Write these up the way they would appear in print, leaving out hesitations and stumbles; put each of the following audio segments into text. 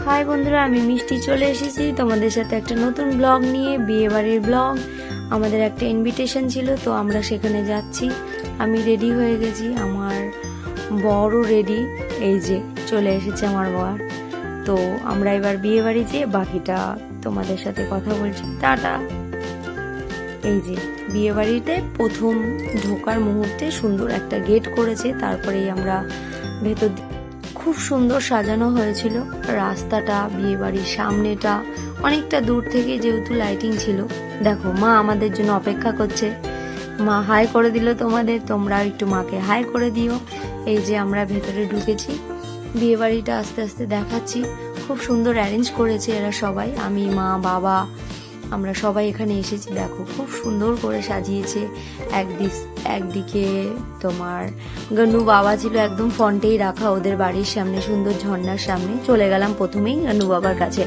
High বন্ধুরা, আমি মিষ্টি চলে এসেছি তোমাদের সাথে একটা নতুন ব্লগ নিয়ে, বিয়ে বাড়ির ব্লগ। আমাদের একটা ইনভিটেশন ছিল, তো আমরা সেখানে যাচ্ছি। আমি রেডি হয়ে গেছি, আমার বড়ও রেডি। এই যে চলে এসেছে আমার বর। তো আমরা এবার বিয়ে বাড়ি যেয়ে বাকিটা তোমাদের সাথে কথা বলছি। টাটা। এই যে বিয়ে বাড়িতে প্রথম ঢোকার মুহূর্তে সুন্দর একটা গেট করেছে, তারপরেই আমরা ভেতর। খুব সুন্দর সাজানো হয়েছিল রাস্তাটা, বিয়ে বাড়ির সামনেটা অনেকটা দূর থেকে, যেহেতু লাইটিং ছিল। দেখো মা আমাদের জন্য অপেক্ষা করছে। মা হাই করে দিল তোমাদের, তোমরা একটু মাকে হাই করে দিও। এই যে আমরা ভেতরে ঢুকেছি, বিয়ে বাড়িটা আস্তে আস্তে দেখাচ্ছি। খুব সুন্দর অ্যারেঞ্জ করেছে এরা সবাই, আমি মা বাবা আমরা সবাই এখানে এসেছি। দেখো খুব সুন্দর করে সাজিয়েছে। একদিকে তোমার গন্নু বাবা ছিল, একদম ফ্রন্টেই রাখা ওদের বাড়ির সামনে, সুন্দর ঝর্ণার সামনে। চলে গেলাম প্রথমেই গন্নু বাবার কাছে।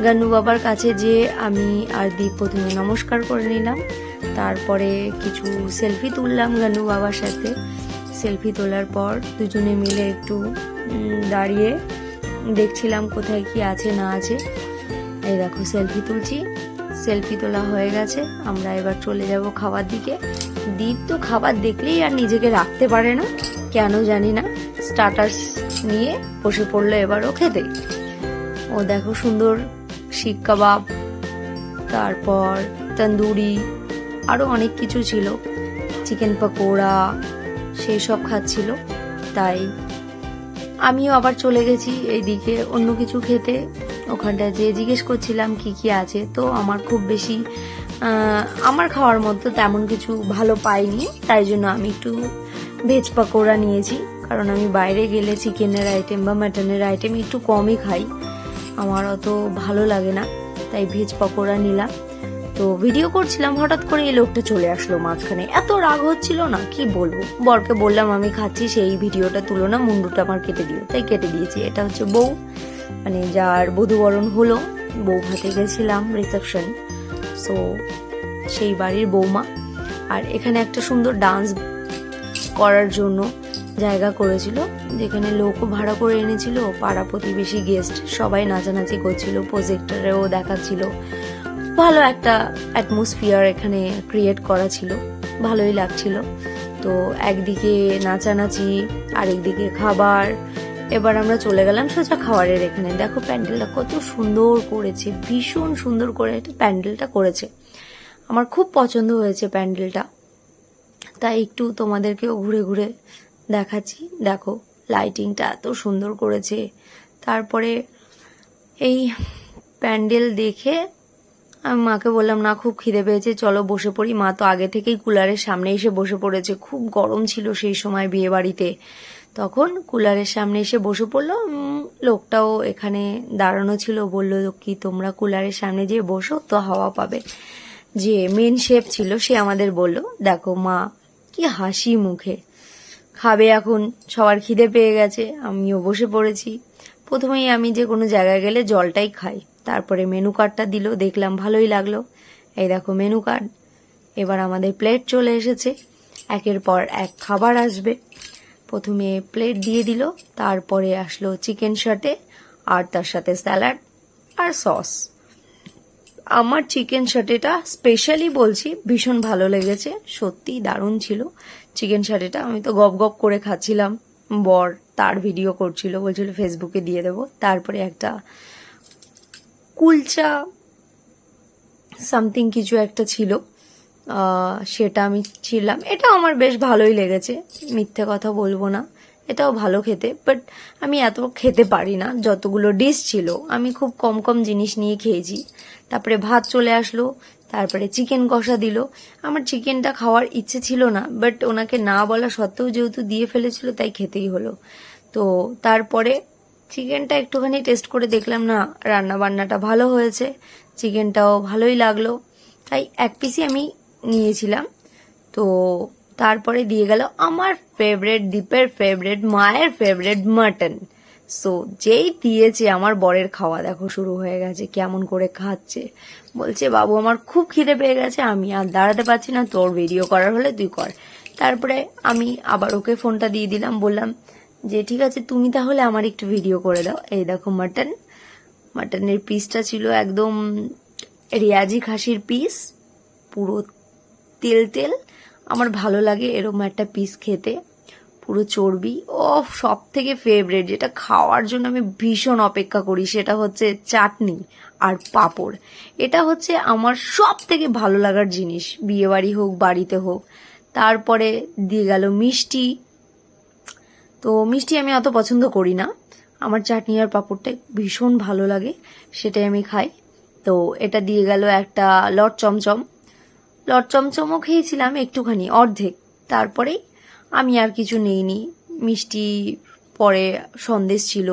গন্নু বাবার কাছে যে আমি আর দীপ প্রথমে নমস্কার করে নিলাম, তারপরে কিছু সেলফি তুললাম গন্নু বাবার সাথে। সেলফি তোলার পর দুজনে মিলে একটু দাঁড়িয়ে দেখছিলাম কোথায় কি আছে না আছে। এই দেখো সেলফি তুলছি। সেলফি তোলা হয়ে গেছে, আমরা এবার চলে যাব খাবার দিকে। দীপ তো খাবার দেখলেই আর নিজেকে রাখতে পারে না, কেন জানি না। স্টার্টার্স নিয়ে বসে পড়লো এবারও খেতে। ও দেখো সুন্দর শিক কাবাব, তারপর তন্দুরি, আরো অনেক কিছু ছিল, চিকেন পকোড়া, সেই সব খাচ্ছিল। তাই আমিও আবার চলে গেছি এইদিকে অন্য কিছু খেতে। ওখানটা যে জিজ্ঞেস করছিলাম কি কি আছে, তো আমার খুব বেশি আমার খাওয়ার মতো তেমন কিছু ভালো পাইনি, তাই জন্য আমি একটু ভেজ পকোড়া নিয়েছি। কারণ আমি বাইরে গেলে চিকেনের আইটেম বা মাটনের আইটেম একটু কমই খাই, আমার অত ভালো লাগে না, তাই ভেজ পকোড়া নিলাম। তো ভিডিও করছিলাম, হঠাৎ করে এই লোকটা চলে আসলো মাঝখানে, এত রাগ হচ্ছিল না কি বলবো। বরকে বললাম আমি খাচ্ছি, সেই ভিডিওটা তুলো না, মুন্ডুটা আমার কেটে দিও, তাই কেটে দিয়েছি। এটা হচ্ছে বউ, মানে যার বধূবরণ হলো, বউ ভাতে গেছিলাম রিসেপশন, সো সেই বাড়ির বৌমা। আর এখানে একটা সুন্দর ডান্স করার জন্য জায়গা করেছিল, যেখানে লোকও ভাড়া করে এনেছিল, পাড়া প্রতিবেশী গেস্ট সবাই নাচানাচি করছিল, প্রজেক্টরেও দেখাচ্ছিল। ভালো একটা অ্যাটমসফিয়ার এখানে ক্রিয়েট করা ছিল, ভালোই লাগছিল। তো একদিকে নাচানাচি, আরেকদিকে খাবার। এবার আমরা চলে গেলাম সোজা খাবারের এখানে। দেখো প্যান্ডেলটা কত সুন্দর করেছে, ভীষণ সুন্দর করে প্যান্ডেলটা করেছে, আমার খুব পছন্দ হয়েছে প্যান্ডেলটা, তাই একটু তোমাদেরকেও ঘুরে ঘুরে দেখাচ্ছি। দেখো লাইটিংটা এত সুন্দর করেছে। তারপরে এই প্যান্ডেল দেখে আমি মাকে বললাম না খুব খিদে পেয়েছে, চলো বসে পড়ি। মা তো আগে থেকেই কুলারের সামনে এসে বসে পড়েছে, খুব গরম ছিল সেই সময় বিয়ে বাড়িতে, তখন কুলারের সামনে এসে বসে পড়লো। লোকটাও এখানে দাঁড়ানো ছিল, বললো কি তোমরা কুলারের সামনে যেয়ে বসো তো হাওয়া পাবে। যে মেন শেফ ছিল সে আমাদের বলল, দেখো মা কি হাসি মুখে খাবে, এখন সবার খিদে পেয়ে গেছে, আমিও বসে পড়েছি। প্রথমেই আমি যে কোনো জায়গায় গেলে জলটাই খাই, তারপরে মেনু কার্ডটা দিল, দেখলাম ভালোই লাগলো। এই দেখো মেনু কার্ড। এবার আমাদের প্লেট চলে এসেছে, একের পর এক খাবার আসবে। প্রথমে প্লেট দিয়ে দিল, তারপরে আসলো চিকেন সাটে, আর তার সাথে স্যালাড আর সস। আমার চিকেন সাটেটা স্পেশালি বলছি ভীষণ ভালো লেগেছে, সত্যি দারুণ ছিল চিকেন সাটেটা। আমি তো গপ গপ করে খাচ্ছিলাম, বর তার ভিডিও করছিল, বলছিল ফেসবুকে দিয়ে দেবো। তারপরে একটা কুলচা সামথিং কিছু একটা ছিল, সেটা আমি ছিলাম, এটাও আমার বেশ ভালোই লেগেছে, মিথ্যে কথা বলবো না, এটাও ভালো খেতে। বাট আমি এত খেতে পারি না, যতগুলো ডিশ ছিল আমি খুব কম কম জিনিস নিয়ে খেয়েছি। তারপরে ভাত চলে আসলো, তারপরে চিকেন কষা দিল। আমার চিকেনটা খাওয়ার ইচ্ছে ছিল না, বাট ওনাকে না বলা সত্ত্বেও যেহেতু দিয়ে ফেলেছিল তাই খেতেই হলো। তো তারপরে চিকেনটা একটুখানি টেস্ট করে দেখলাম, না রান্না বান্নাটা ভালো হয়েছে, চিকেনটাও ভালোই লাগলো, তাই এক পিসই আমি নিয়েছিলাম। তো তারপরে দিয়ে গেল আমার ফেভারেট, দীপের ফেভারেট, মায়ের ফেভারেট মাটন। সো যেই দিয়েছে আমার বরের খাওয়া দেখো শুরু হয়ে গেছে, কেমন করে খাচ্ছে, বলছে বাবু আমার খুব খিদে পেয়ে গেছে, আমি আর দাঁড়াতে পারছি না, তোর ভিডিও করার হলে তুই কর। তারপরে আমি আবার ওকে ফোনটা দিয়ে দিলাম, বললাম যে ঠিক আছে তুমি তাহলে আমার একটু ভিডিও করে দাও। এই দেখো মাটন মাটনের পিসটা ছিল একদম রেয়াজি খাসির পিস, পুরো তেল তেল। আমার ভালো লাগে এরকম একটা পিস খেতে, পুরো চর্বি। সব থেকে ফেভারিট, যেটা খাওয়ার জন্য আমি ভীষণ অপেক্ষা করি, সেটা হচ্ছে চাটনি আর পাঁপড়। এটা হচ্ছে আমার সব থেকে ভালো লাগার জিনিস, বিয়ে বাড়ি হোক বাড়িতে হোক। তারপরে দিয়ে গেল মিষ্টি। তো মিষ্টি আমি অত পছন্দ করি না, আমার চাটনি আর পাঁপড়টা ভীষণ ভালো লাগে, সেটাই আমি খাই। তো এটা দিয়ে গেল একটা লট চমচম। লট চমচমও খেয়েছিলাম একটুখানি, অর্ধেক। তারপরেই আমি আর কিছু নেইনি। মিষ্টি পরে সন্দেশ ছিল,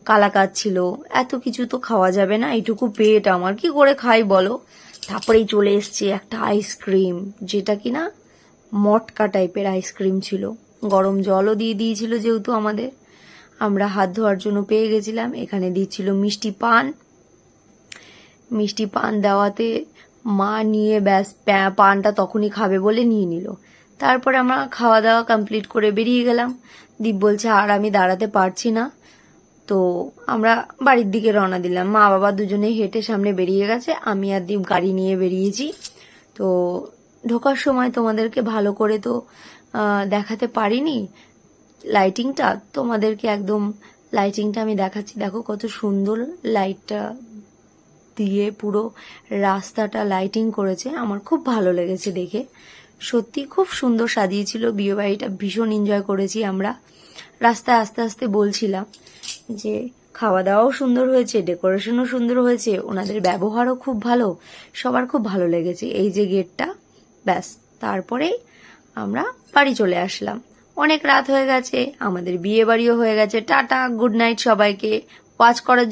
কালাকাঁদ ছিল, এত কিছু তো খাওয়া যাবে না, এইটুকু পেট আমার কি করে খাই বলো। তারপরেই চলে এসছে একটা আইসক্রিম, যেটা কিনা মটকা টাইপের আইসক্রিম ছিল। গরম জলও দিয়ে দিয়েছিল, যেহেতু আমরা হাত ধোয়ার জন্য পেয়ে গেছিলাম। এখানে দিচ্ছিল মিষ্টি পান। মিষ্টি পান দেওয়াতে মা নিয়ে ব্যাস পানটা তখনই খাবে বলে নিয়ে নিল। তারপরে আমরা খাওয়া দাওয়া কমপ্লিট করে বেরিয়ে গেলাম। দীপ বলছে আর আমি দাঁড়াতে পারছি না, তো আমরা বাড়ির দিকে রওনা দিলাম। মা বাবা দুজনেই হেঁটে সামনে বেরিয়ে গেছে, আমি আর দীপ গাড়ি নিয়ে বেরিয়েছি। তো ঢোকার সময় তোমাদেরকে ভালো করে তো দেখাতে পারিনি লাইটিংটা, তোমাদেরকে একদম লাইটিংটা আমি দেখাচ্ছি। দেখো কত সুন্দর লাইটটা দিয়ে পুরো রাস্তাটা লাইটিং করেছে, আমার খুব ভালো লেগেছে দেখে। সত্যি খুব সুন্দর সাজিয়েছিল বিয়ে বাড়িটা, ভীষণ এনজয় করেছি আমরা। রাস্তায় আস্তে আস্তে বলছিলাম যে খাওয়া দাওয়াও সুন্দর হয়েছে, ডেকোরেশনও সুন্দর হয়েছে, ওনাদের ব্যবহারও খুব ভালো, সবার খুব ভালো লেগেছে। এই যে গেটটা, ব্যাস তারপরেই আমরা বাড়ি চলে আসলাম। অনেক রাত হয়ে গেছে, আমাদের বিয়ে বাড়িও হয়ে গেছে। টাটা, গুড নাইট সবাইকে। ওয়াচ করার জন্য